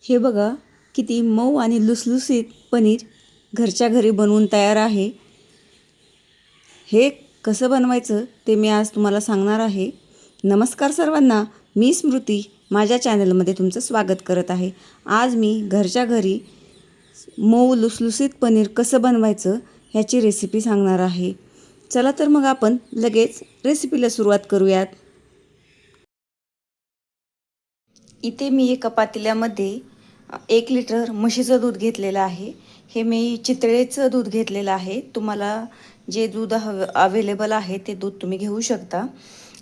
हे बघा किती मऊ आणि लुसलुसीत पनीर घरच्या घरी बनवून तयार आहे। हे कसं बनवायचं ते मी आज तुम्हाला सांगणार आहे। नमस्कार सर्वांना, मी स्मृती माझ्या चॅनलमध्ये तुमचं स्वागत करत आहे। आज मी घरच्या घरी मऊ लुसलुसीत पनीर कसं बनवायचं ह्याची रेसिपी सांगणार आहे। चला तर मग आपण लगेच रेसिपीला सुरुवात करूयात। इथे मी एका पातेल्यामध्ये 1 लिटर म्हशीचं दूध घेतलेलं आहे। हे मी चितळेचं दूध घेतलेलं आहे। तुम्हाला जे दूध अवेलेबल आहे ते दूध तुम्ही घेऊ शकता।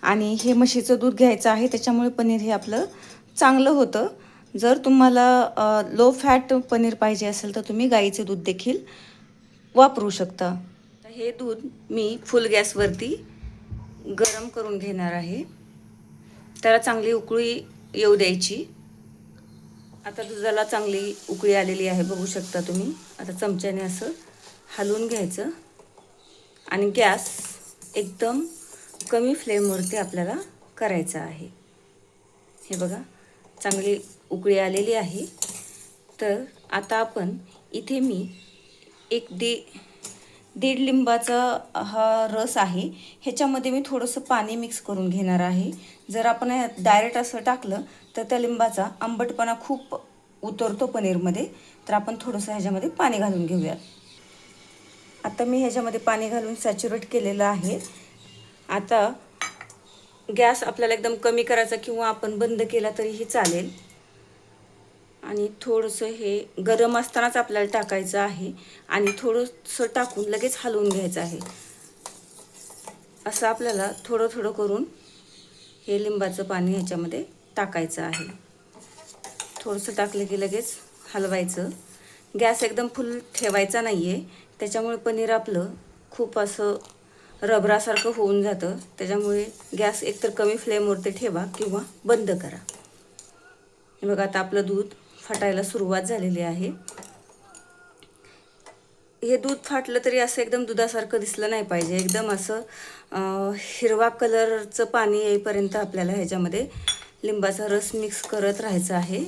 आणि हे म्हशीचं दूध घ्यायचं आहे, त्याच्यामुळे पनीर हे आपलं चांगलं होतं। जर तुम्हाला लो फॅट पनीर पाहिजे असेल तर तुम्ही गाईचे दूध देखील वापरू शकता। हे दूध मी फुल गॅसवरती गरम करून घेणार आहे। त्याला चांगली उकळी येऊ द्यायची। आता दुधाला चांगली उकळी आलेली आहे, बघू शकता तुम्ही। आता चमच्याने असं हलवून घ्यायचं आणि गॅस एकदम कमी फ्लेमवरती आपल्याला करायचा आहे। हे बघा चांगली उकळी आलेली आहे। तर आता आपण इथे मी दीड लिंबाचा हा रस आहे, ह्याच्यामध्ये मी थोडंसं पाणी मिक्स करून घेणार आहे। जर आपण डायरेक्ट असं टाकलं तर त्या लिंबाचा आंबटपणा खूप उतरतो पनीरमध्ये, तर आपण थोडंसं ह्याच्यामध्ये पाणी घालून घेऊयात। आता मी ह्याच्यामध्ये पाणी घालून सॅच्युरेट केलेलं आहे। आता गॅस आपल्याला एकदम कमी करायचा किंवा आपण बंद केला तरीही चालेल। आणि थोडंसं हे गरम असतानाच आपल्याला टाकायचं आहे आणि थोडंसं टाकून लगेच हलवून घ्यायचं आहे। असं आपल्याला थोडं थोडं करून हे लिंबाचं पाणी ह्याच्यामध्ये टाकायचं आहे। थोडंसं टाकलं की लगेच हलवायचं। गॅस एकदम फुल ठेवायचा नाही आहे, त्याच्यामुळे पनीर आपलं खूप असं रबरासारखं होऊन जातं। त्याच्यामुळे गॅस एकतर कमी फ्लेमवरती ठेवा किंवा बंद करा। हे बघा आता आपलं दूध फाटायला सुरुवात झालेली आहे। हे दूध फाटलं तरी असं एकदम दुधासारखं दिसलं नाही पाहिजे। एकदम असं हिरवा कलरचं पाणी येईपर्यंत आपल्याला ह्याच्यामध्ये लिंबाचा रस मिक्स करत राहायचं आहे।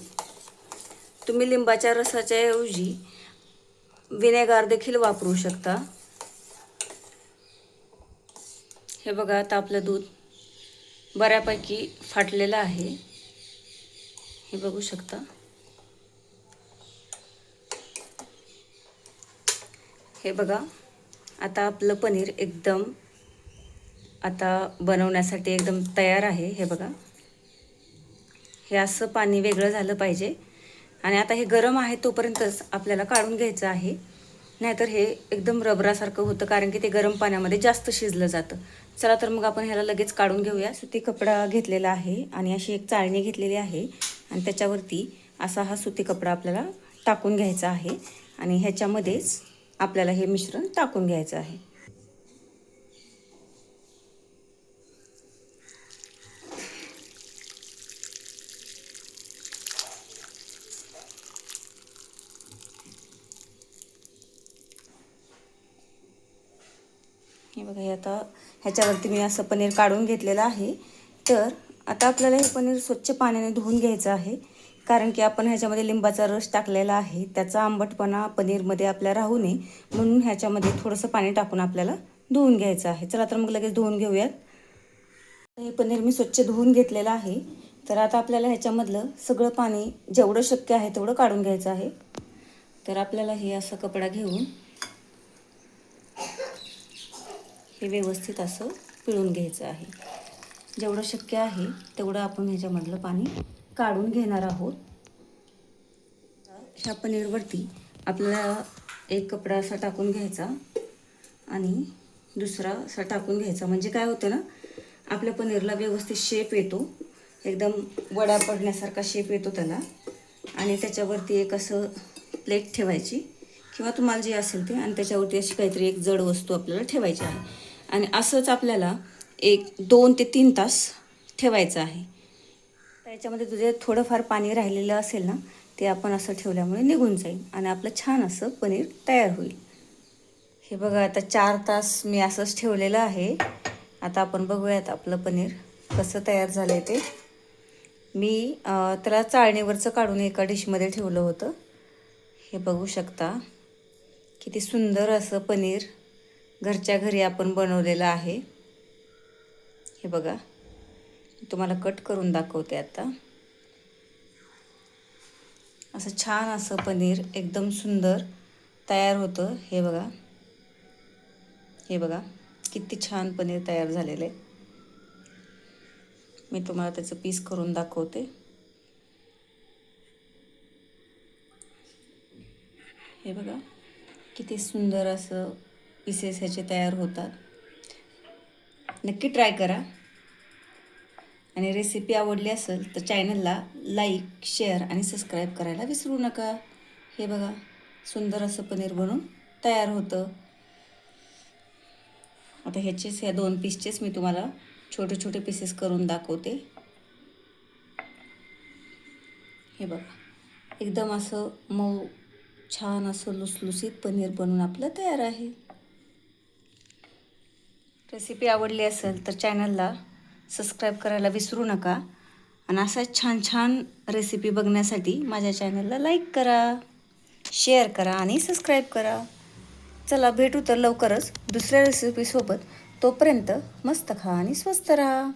तुम्ही लिंबाच्या रसाच्या ऐवजी विनेगर देखील वापरू शकता। हे बघा आता आपलं दूध बऱ्यापैकी फाटलेलं आहे, हे बघू शकता। हे बघा आता आपलं पनीर एकदम आता बनवण्यासाठी एकदम तयार आहे। हे बघा हे असं पाणी वेगळं झालं पाहिजे आणि आता हे गरम आहे तोपर्यंतच आपल्याला काढून घ्यायचं आहे, नाहीतर हे एकदम रबरासारखं होतं, कारण की ते गरम पाण्यामध्ये जास्त शिजलं जातं। चला तर मग आपण ह्याला लगेच काढून घेऊया। सुती कपडा घेतलेला आहे आणि अशी एक चाळणी घेतलेली आहे आणि त्याच्यावरती असा हा सुती कपडा आपल्याला टाकून घ्यायचा आहे आणि ह्याच्यामध्येच आपल्याला हे मिश्रण टाकून घ्यायचं आहे। हे बघा हे आता ह्याच्यावरती मी असं पनीर काढून घेतलेलं आहे। तर आता आपल्याला हे पनीर स्वच्छ पाण्याने धुवून घ्यायचं आहे, कारण की आपण ह्याच्यामध्ये लिंबाचा रस टाकलेला आहे। त्याचा आंबटपणा पनीरमध्ये आपल्या राहू नये म्हणून ह्याच्यामध्ये थोडंसं पाणी टाकून आपल्याला धुवून घ्यायचं आहे। चला तर मग लगेच धुवून घेऊयात। हे पनीर मी स्वच्छ धुवून घेतलेलं आहे। तर आता आपल्याला ह्याच्यामधलं सगळं पाणी जेवढं शक्य आहे तेवढं काढून घ्यायचं आहे। तर आपल्याला हे असं कपडा घेऊन हे व्यवस्थित असं पिळून घ्यायचं आहे। जेवढं शक्य आहे तेवढं आपण ह्याच्यामधलं पाणी काढून घेणार आहोत। ह्या पनीरवरती आपल्याला एक कपडा असा टाकून घ्यायचा आणि दुसरा असा टाकून घ्यायचा, म्हणजे काय होतं ना, आपल्या पनीरला व्यवस्थित शेप येतो, एकदम वड्या पडण्यासारखा शेप येतो त्याला। आणि त्याच्यावरती एक असं प्लेट ठेवायची किंवा तुम्हाला जे असेल ते, आणि त्याच्यावरती अशी काहीतरी एक जड वस्तू आपल्याला ठेवायची आहे आणि असंच आपल्याला 2 ते 3 तास ठेवायचं आहे। त्याच्यामध्ये तुझे थोडंफार पाणी राहिलेलं असेल ना, ते आपण असं ठेवल्यामुळे निघून जाईल आणि आपलं छान असं पनीर तयार होईल। हे बघा आता 4 तास मी असंच ठेवलेलं आहे। आता आपण बघूयात आपलं पनीर कसं तयार झालंय ते। मी त्याला चाळणीवरचं काढून एका डिशमध्ये ठेवलं होतं. हे बघू शकता किती सुंदर असं पनीर घरच्या घरी आपण बनवलेलं आहे. हे बघा, तुम्हाला कट करून दाखवते आता. असं छान असं पनीर एकदम सुंदर तयार होतं. हे बघा, हे बघा किती छान पनीर तयार झालेलं आहे. मी तुम्हाला त्याचं पीस करून दाखवते. हे बघा किती सुंदर असं पीसेस ह्याचे तयार होतात. नक्की ट्राय करा आणि रेसिपी आवडली असेल तर चॅनलला लाईक, शेअर आणि सबस्क्राईब करायला विसरू नका. हे बघा सुंदर असं पनीर बनून तयार होतं. आता ह्या 2 पीसचेच मी तुम्हाला छोटे छोटे पीसेस करून दाखवते. हे बघा एकदम असं मऊ छान असं लुसलुसीत पनीर बनून आपलं तयार आहे. रेसिपी आवडली असेल तर चॅनलला सबस्क्राईब करायला विसरू नका आणि असाच छान छान रेसिपी बघण्यासाठी माझ्या चॅनलला लाईक करा, शेअर करा आणि सबस्क्राईब करा. चला भेटू तर लवकरच दुसऱ्या रेसिपीसोबत. तोपर्यंत मस्त खा आणि स्वस्त राहा.